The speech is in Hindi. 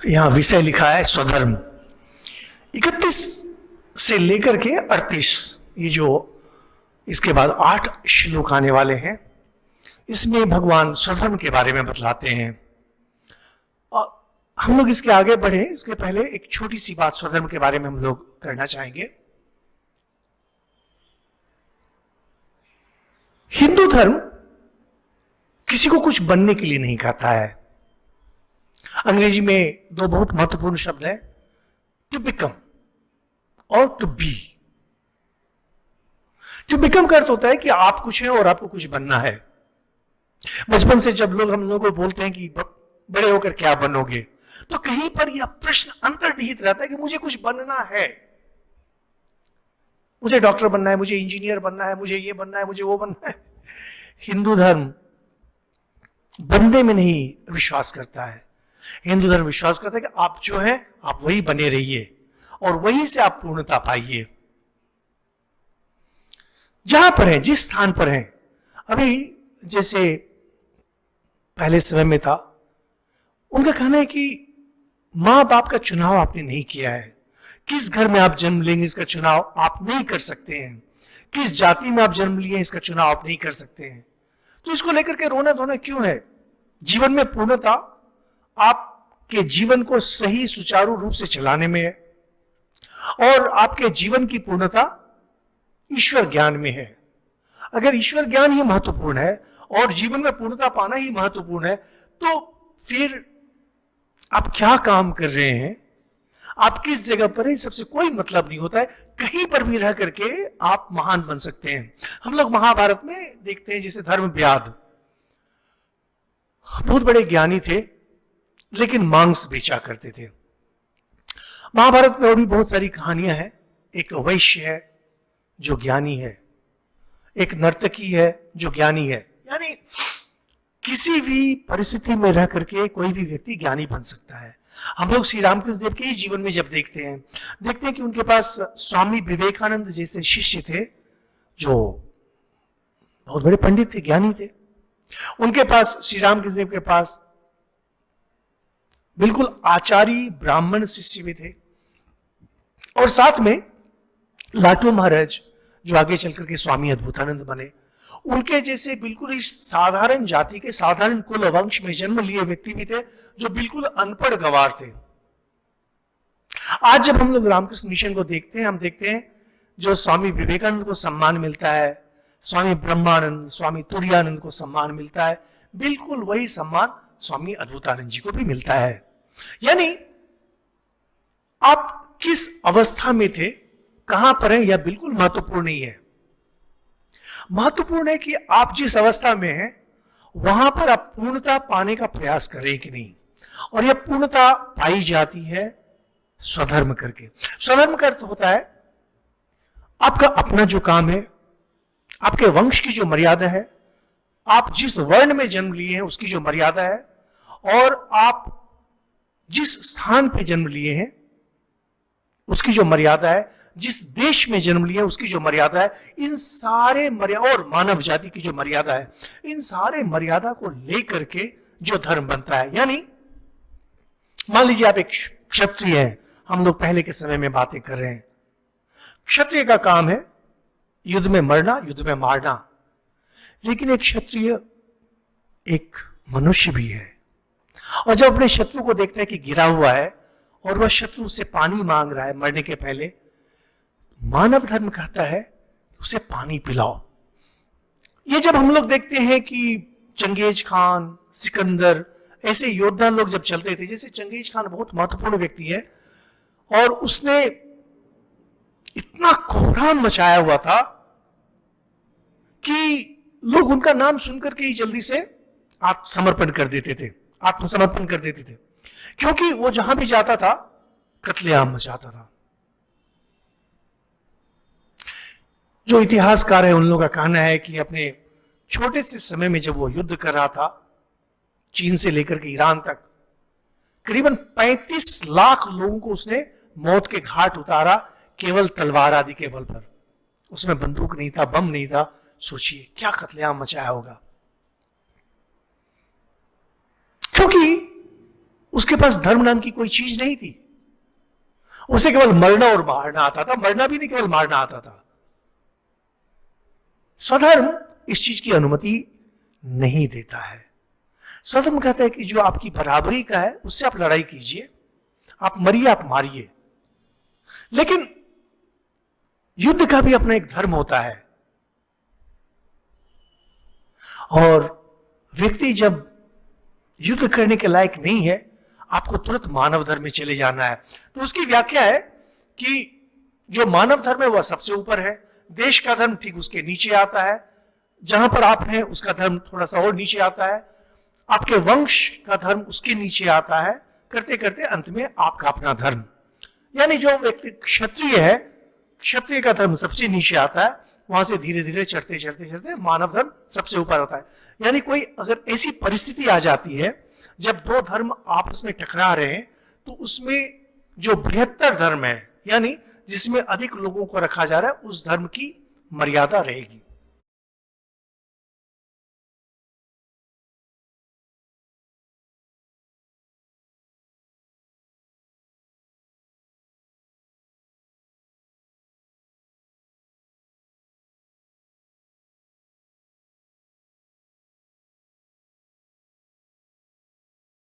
यहां विषय लिखा है स्वधर्म। 31 से लेकर के 38, ये जो इसके बाद 8 श्लोक आने वाले हैं, इसमें भगवान स्वधर्म के बारे में बतलाते हैं। और हम लोग इसके आगे बढ़े इसके पहले एक छोटी सी बात स्वधर्म के बारे में हम लोग करना चाहेंगे। हिंदू धर्म किसी को कुछ बनने के लिए नहीं कहता है। अंग्रेजी में 2 बहुत महत्वपूर्ण शब्द है, टू बिकम और टू बी। टू बिकम का अर्थ होता है कि आप कुछ हैं और आपको कुछ बनना है। बचपन से जब लोग हम लोगों को बोलते हैं कि बड़े होकर क्या बनोगे, तो कहीं पर यह प्रश्न अंतर्निहित रहता है कि मुझे कुछ बनना है। मुझे डॉक्टर बनना है, मुझे इंजीनियर बनना है, मुझे ये बनना है, मुझे वो बनना है। हिंदू धर्म बनने में नहीं विश्वास करता है। हिंदू धर्म विश्वास करता है कि आप जो हैं आप वही बने रहिए और वहीं से आप पूर्णता पाइए। जहां पर हैं, जिस स्थान पर हैं, अभी जैसे पहले समय में था, उनका कहना है कि मां बाप का चुनाव आपने नहीं किया है। किस घर में आप जन्म लेंगे इसका चुनाव आप नहीं कर सकते हैं। किस जाति में आप जन्म लिए इसका चुनाव आप नहीं कर सकते हैं। तो इसको लेकर के रोना धोना क्यों है? जीवन में पूर्णता आपके जीवन को सही सुचारू रूप से चलाने में है, और आपके जीवन की पूर्णता ईश्वर ज्ञान में है। अगर ईश्वर ज्ञान ही महत्वपूर्ण है और जीवन में पूर्णता पाना ही महत्वपूर्ण है, तो फिर आप क्या काम कर रहे हैं, आप किस जगह पर है, सबसे कोई मतलब नहीं होता है। कहीं पर भी रह करके आप महान बन सकते हैं। हम लोग महाभारत में देखते हैं, जैसे धर्मव्याध बहुत बड़े ज्ञानी थे, लेकिन मांस बेचा करते थे। महाभारत में और भी बहुत सारी कहानियां हैं। एक वैश्य है जो ज्ञानी है, एक नर्तकी है जो ज्ञानी है। यानी किसी भी परिस्थिति में रह करके कोई भी व्यक्ति ज्ञानी बन सकता है। हम लोग श्री रामकृष्ण देव के ही जीवन में जब देखते हैं कि उनके पास स्वामी विवेकानंद जैसे शिष्य थे, जो बहुत बड़े पंडित थे, ज्ञानी थे। उनके पास, श्री रामकृष्ण देव के पास बिल्कुल आचारी ब्राह्मण शिष्य भी थे, और साथ में लाटू महाराज जो आगे चल करके स्वामी अद्भुतानंद बने, उनके जैसे बिल्कुल ही साधारण जाति के साधारण कुल वंश में जन्म लिए व्यक्ति भी थे, जो बिल्कुल अनपढ़ गंवार थे। आज जब हम लोग रामकृष्ण मिशन को देखते हैं, हम देखते हैं जो स्वामी विवेकानंद को सम्मान मिलता है, स्वामी ब्रह्मानंद, स्वामी तुरायानंद को सम्मान मिलता है, बिल्कुल वही सम्मान स्वामी अद्भुतानंद जी को भी मिलता है। यानी आप किस अवस्था में थे, कहां पर हैं, यह बिल्कुल महत्वपूर्ण नहीं है। महत्वपूर्ण है कि आप जिस अवस्था में हैं वहां पर आप पूर्णता पाने का प्रयास कर रहे हैं कि नहीं। और यह पूर्णता पाई जाती है स्वधर्म करके। स्वधर्म का अर्थ होता है आपका अपना जो काम है, आपके वंश की जो मर्यादा है, आप जिस वर्ण में जन्म लिए हैं उसकी जो मर्यादा है, और आप जिस स्थान पे जन्म लिए हैं उसकी जो मर्यादा है, जिस देश में जन्म लिया उसकी जो मर्यादा है, इन सारे मर्यादा, और मानव जाति की जो मर्यादा है, इन सारे मर्यादा को लेकर के जो धर्म बनता है। यानी मान लीजिए आप एक क्षत्रिय हैं, हम लोग पहले के समय में बातें कर रहे हैं। क्षत्रिय का काम है युद्ध में मरना, युद्ध में मारना, लेकिन एक क्षत्रिय एक मनुष्य भी है, और जब अपने शत्रु को देखता है कि गिरा हुआ है और वह शत्रु से पानी मांग रहा है मरने के पहले, मानव धर्म कहता है उसे पानी पिलाओ। ये जब हम लोग देखते हैं कि चंगेज खान, सिकंदर, ऐसे योद्धा लोग जब चलते थे, जैसे चंगेज खान बहुत महत्वपूर्ण व्यक्ति है, और उसने इतना कोहराम मचाया हुआ था कि लोग उनका नाम सुनकर के ही जल्दी से आत्मसमर्पण कर देते थे, आत्मसमर्पण कर देते थे, क्योंकि वो जहां भी जाता था कत्लेआम मचाता था। जो इतिहासकार है उन लोगों का कहना है कि अपने छोटे से समय में जब वो युद्ध कर रहा था, चीन से लेकर के ईरान तक, करीबन 35 लाख लोगों को उसने मौत के घाट उतारा, केवल तलवार आदि के बल पर। उसमें बंदूक नहीं था, बम नहीं था। सोचिए क्या कत्लेआम मचाया होगा। क्योंकि उसके पास धर्म नाम की कोई चीज नहीं थी। उसे केवल मरना और मारना आता था, मरना भी नहीं, केवल मारना आता था। स्वधर्म इस चीज की अनुमति नहीं देता है। स्वधर्म कहता है कि जो आपकी बराबरी का है उससे आप लड़ाई कीजिए, आप मरिए, आप मारिए, लेकिन युद्ध का भी अपना एक धर्म होता है। और व्यक्ति जब युद्ध करने के लायक नहीं है, आपको तुरंत मानव धर्म में चले जाना है। तो उसकी व्याख्या है कि जो मानव धर्म है वह सबसे ऊपर है, देश का धर्म ठीक उसके नीचे आता है, जहां पर आप हैं उसका धर्म थोड़ा सा और नीचे आता है, आपके वंश का धर्म उसके नीचे आता है, करते करते अंत में आपका अपना धर्म। यानी जो व्यक्ति क्षत्रिय है, क्षत्रिय का धर्म सबसे नीचे आता है, वहां से धीरे धीरे चढ़ते चढ़ते चढ़ते मानव धर्म सबसे ऊपर होता है। यानी कोई अगर ऐसी परिस्थिति आ जाती है जब दो धर्म आपस में टकरा रहे हैं, तो उसमें जो बृहत्तर धर्म है, यानी जिसमें अधिक लोगों को रखा जा रहा है, उस धर्म की मर्यादा रहेगी।